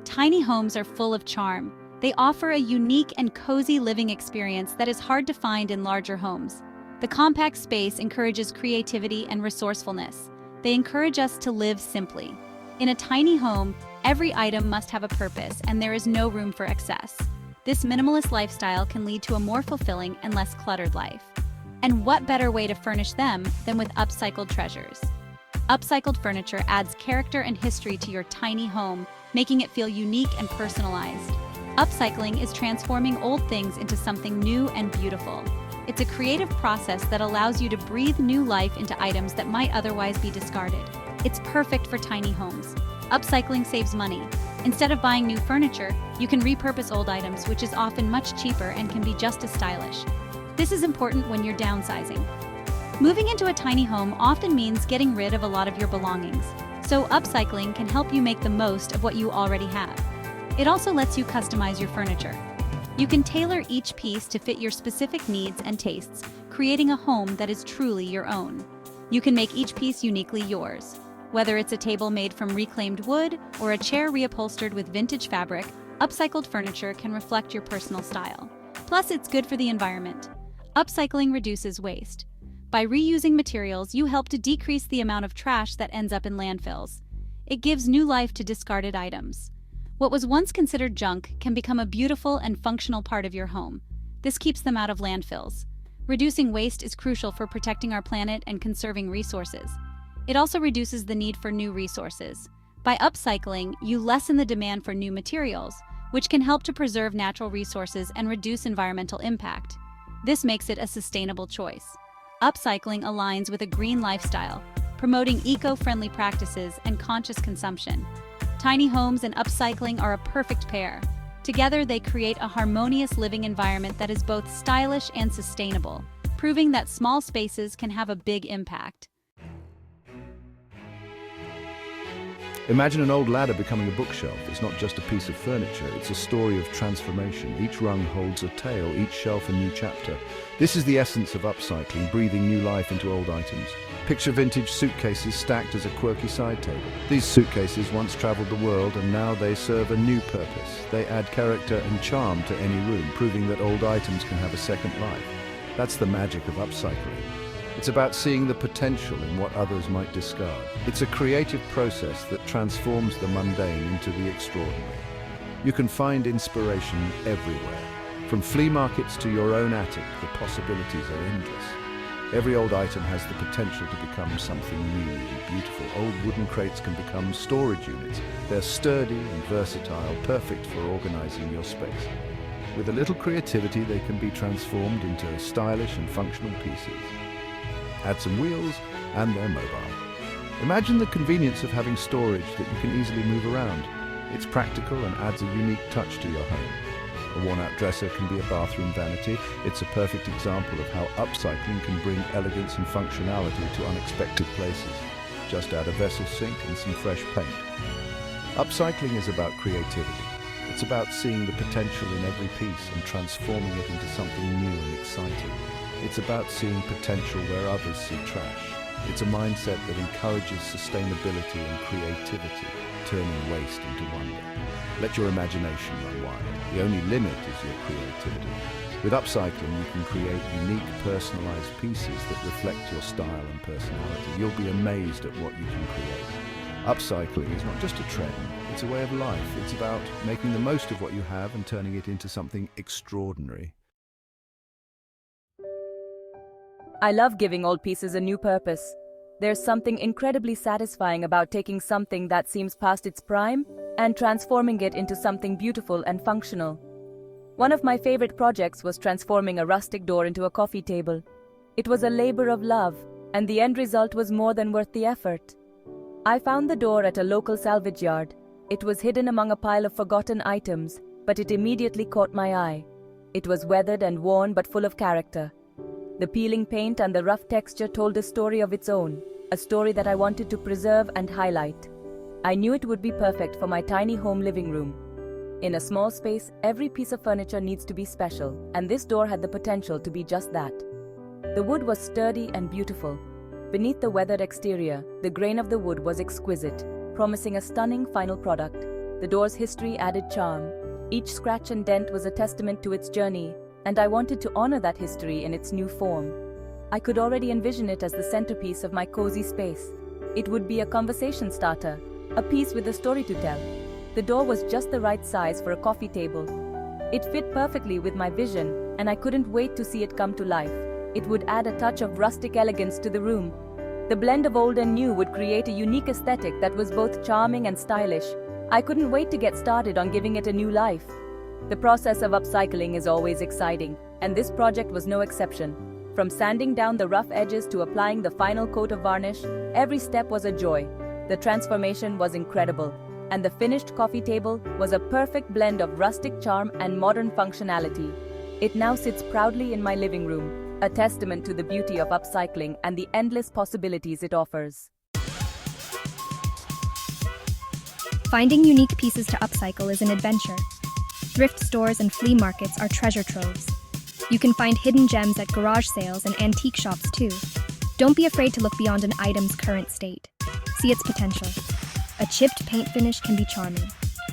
Tiny homes are full of charm. They offer a unique and cozy living experience that is hard to find in larger homes. The compact space encourages creativity and resourcefulness. They encourage us to live simply. In a tiny home, every item must have a purpose, and there is no room for excess. This minimalist lifestyle can lead to a more fulfilling and less cluttered life. And what better way to furnish them than with upcycled treasures? Upcycled furniture adds character and history to your tiny home, making it feel unique and personalized. Upcycling is transforming old things into something new and beautiful. It's a creative process that allows you to breathe new life into items that might otherwise be discarded. It's perfect for tiny homes. Upcycling saves money. Instead of buying new furniture, you can repurpose old items, which is often much cheaper and can be just as stylish. This is important when you're downsizing. Moving into a tiny home often means getting rid of a lot of your belongings, so upcycling can help you make the most of what you already have. It also lets you customize your furniture. You can tailor each piece to fit your specific needs and tastes, creating a home that is truly your own. You can make each piece uniquely yours. Whether it's a table made from reclaimed wood or a chair reupholstered with vintage fabric, upcycled furniture can reflect your personal style. Plus, it's good for the environment. Upcycling reduces waste. By reusing materials, you help to decrease the amount of trash that ends up in landfills. It gives new life to discarded items. What was once considered junk can become a beautiful and functional part of your home. This keeps them out of landfills. Reducing waste is crucial for protecting our planet and conserving resources. It also reduces the need for new resources. By upcycling, you lessen the demand for new materials, which can help to preserve natural resources and reduce environmental impact. This makes it a sustainable choice. Upcycling aligns with a green lifestyle, promoting eco-friendly practices and conscious consumption. Tiny homes and upcycling are a perfect pair. Together, they create a harmonious living environment that is both stylish and sustainable, proving that small spaces can have a big impact. Imagine an old ladder becoming a bookshelf. It's not just a piece of furniture, it's a story of transformation. Each rung holds a tale, each shelf a new chapter. This is the essence of upcycling, breathing new life into old items. Picture vintage suitcases stacked as a quirky side table. These suitcases once traveled the world and now they serve a new purpose. They add character and charm to any room, proving that old items can have a second life. That's the magic of upcycling. It's about seeing the potential in what others might discard. It's a creative process that transforms the mundane into the extraordinary. You can find inspiration everywhere. From flea markets to your own attic, the possibilities are endless. Every old item has the potential to become something new and beautiful. Old wooden crates can become storage units. They're sturdy and versatile, perfect for organizing your space. With a little creativity, they can be transformed into stylish and functional pieces. Add some wheels, and they're mobile. Imagine the convenience of having storage that you can easily move around. It's practical and adds a unique touch to your home. A worn-out dresser can be a bathroom vanity. It's a perfect example of how upcycling can bring elegance and functionality to unexpected places. Just add a vessel sink and some fresh paint. Upcycling is about creativity. It's about seeing the potential in every piece and transforming it into something new and exciting. It's about seeing potential where others see trash. It's a mindset that encourages sustainability and creativity, turning waste into wonder. Let your imagination run wild. The only limit is your creativity. With upcycling, you can create unique, personalized pieces that reflect your style and personality. You'll be amazed at what you can create. Upcycling is not just a trend, it's a way of life. It's about making the most of what you have and turning it into something extraordinary. I love giving old pieces a new purpose. There's something incredibly satisfying about taking something that seems past its prime and transforming it into something beautiful and functional. One of my favorite projects was transforming a rustic door into a coffee table. It was a labor of love, and the end result was more than worth the effort. I found the door at a local salvage yard. It was hidden among a pile of forgotten items, but it immediately caught my eye. It was weathered and worn but full of character. The peeling paint and the rough texture told a story of its own, a story that I wanted to preserve and highlight. I knew it would be perfect for my tiny home living room. In a small space, every piece of furniture needs to be special, and this door had the potential to be just that. The wood was sturdy and beautiful. Beneath the weathered exterior, the grain of the wood was exquisite, promising a stunning final product. The door's history added charm. Each scratch and dent was a testament to its journey, and I wanted to honor that history in its new form. I could already envision it as the centerpiece of my cozy space. It would be a conversation starter, a piece with a story to tell. The door was just the right size for a coffee table. It fit perfectly with my vision, and I couldn't wait to see it come to life. It would add a touch of rustic elegance to the room. The blend of old and new would create a unique aesthetic that was both charming and stylish. I couldn't wait to get started on giving it a new life. The process of upcycling is always exciting, and this project was no exception. From sanding down the rough edges to applying the final coat of varnish, every step was a joy. The transformation was incredible, and the finished coffee table was a perfect blend of rustic charm and modern functionality. It now sits proudly in my living room, a testament to the beauty of upcycling and the endless possibilities it offers. Finding unique pieces to upcycle is an adventure. Thrift stores and flea markets are treasure troves. You can find hidden gems at garage sales and antique shops too. Don't be afraid to look beyond an item's current state. See its potential. A chipped paint finish can be charming.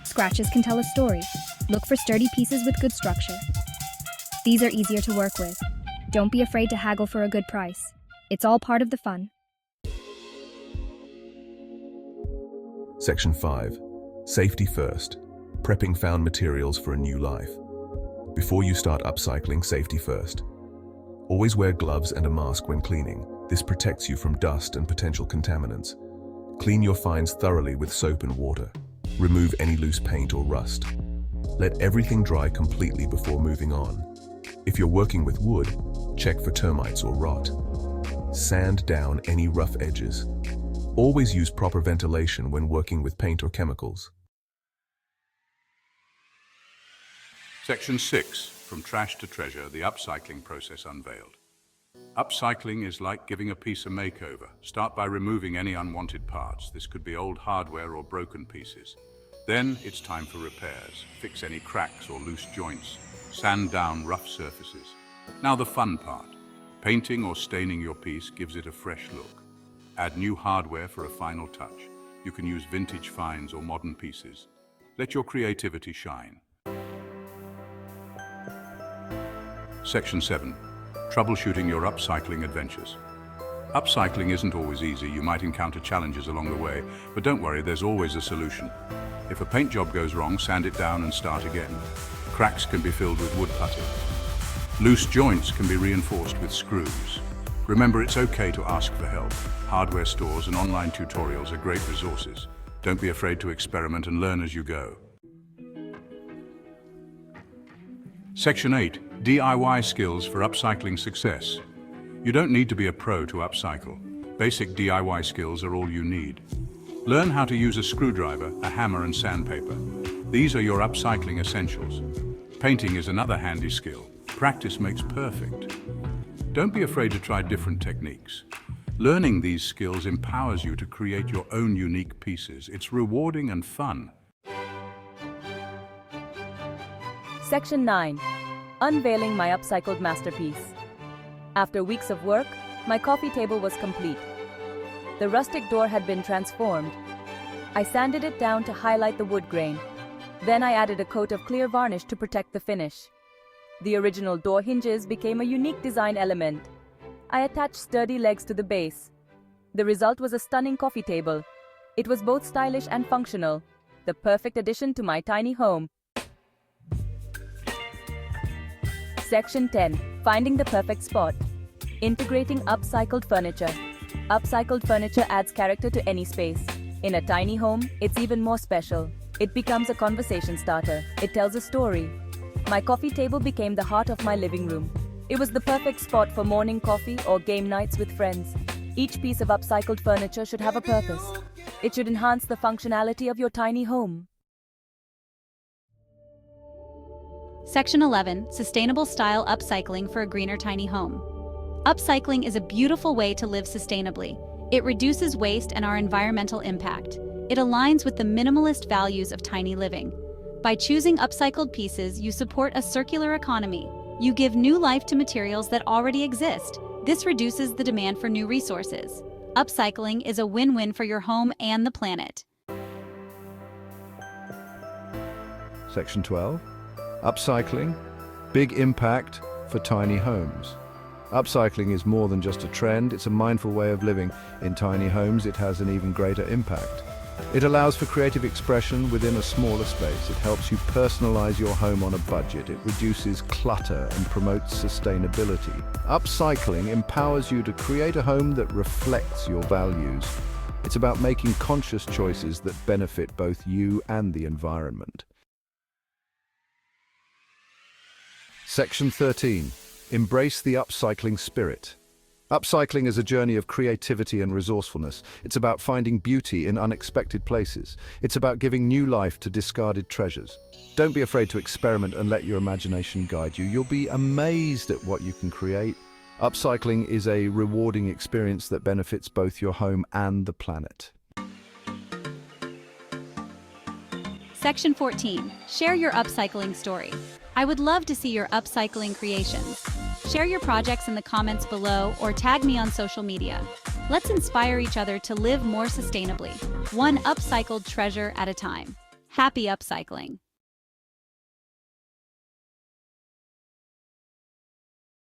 Scratches can tell a story. Look for sturdy pieces with good structure. These are easier to work with. Don't be afraid to haggle for a good price. It's all part of the fun. Section 5. Safety first. Prepping found materials for a new life. Before you start upcycling, safety first. Always wear gloves and a mask when cleaning. This protects you from dust and potential contaminants. Clean your finds thoroughly with soap and water. Remove any loose paint or rust. Let everything dry completely before moving on. If you're working with wood, check for termites or rot. Sand down any rough edges. Always use proper ventilation when working with paint or chemicals. Section 6. From Trash to Treasure, the upcycling process unveiled. Upcycling is like giving a piece a makeover. Start by removing any unwanted parts. This could be old hardware or broken pieces. Then it's time for repairs. Fix any cracks or loose joints. Sand down rough surfaces. Now the fun part. Painting or staining your piece gives it a fresh look. Add new hardware for a final touch. You can use vintage finds or modern pieces. Let your creativity shine. Section 7. Troubleshooting your upcycling adventures. Upcycling isn't always easy. You might encounter challenges along the way, but don't worry, there's always a solution. If a paint job goes wrong, sand it down and start again. Cracks can be filled with wood putty. Loose joints can be reinforced with screws. Remember, it's okay to ask for help. Hardware stores and online tutorials are great resources. Don't be afraid to experiment and learn as you go. Section 8. DIY skills for upcycling success. You don't need to be a pro to upcycle. Basic DIY skills are all you need. Learn how to use a screwdriver, a hammer, and sandpaper. These are your upcycling essentials. Painting is another handy skill. Practice makes perfect. Don't be afraid to try different techniques. Learning these skills empowers you to create your own unique pieces. It's rewarding and fun. Section 9. Unveiling my upcycled masterpiece. After weeks of work, my coffee table was complete. The rustic door had been transformed. I sanded it down to highlight the wood grain. Then I added a coat of clear varnish to protect the finish. The original door hinges became a unique design element. I attached sturdy legs to the base. The result was a stunning coffee table. It was both stylish and functional, the perfect addition to my tiny home. Section 10. Finding the perfect spot. Integrating upcycled furniture. Upcycled furniture adds character to any space. In a tiny home, it's even more special. It becomes a conversation starter. It tells a story. My coffee table became the heart of my living room. It was the perfect spot for morning coffee or game nights with friends. Each piece of upcycled furniture should have a purpose. It should enhance the functionality of your tiny home. Section 11. Sustainable style upcycling for a greener tiny home. Upcycling is a beautiful way to live sustainably. It reduces waste and our environmental impact. It aligns with the minimalist values of tiny living. By choosing upcycled pieces, you support a circular economy. You give new life to materials that already exist. This reduces the demand for new resources. Upcycling is a win-win for your home and the planet. Section 12. Upcycling, big impact for tiny homes. Upcycling is more than just a trend, it's a mindful way of living. In tiny homes, it has an even greater impact. It allows for creative expression within a smaller space. It helps you personalize your home on a budget. It reduces clutter and promotes sustainability. Upcycling empowers you to create a home that reflects your values. It's about making conscious choices that benefit both you and the environment. Section 13. Embrace the upcycling spirit. Upcycling is a journey of creativity and resourcefulness. It's about finding beauty in unexpected places. It's about giving new life to discarded treasures. Don't be afraid to experiment and let your imagination guide you. You'll be amazed at what you can create. Upcycling is a rewarding experience that benefits both your home and the planet. Section 14. Share your upcycling story. I would love to see your upcycling creations. Share your projects in the comments below or tag me on social media. Let's inspire each other to live more sustainably, one upcycled treasure at a time. Happy upcycling!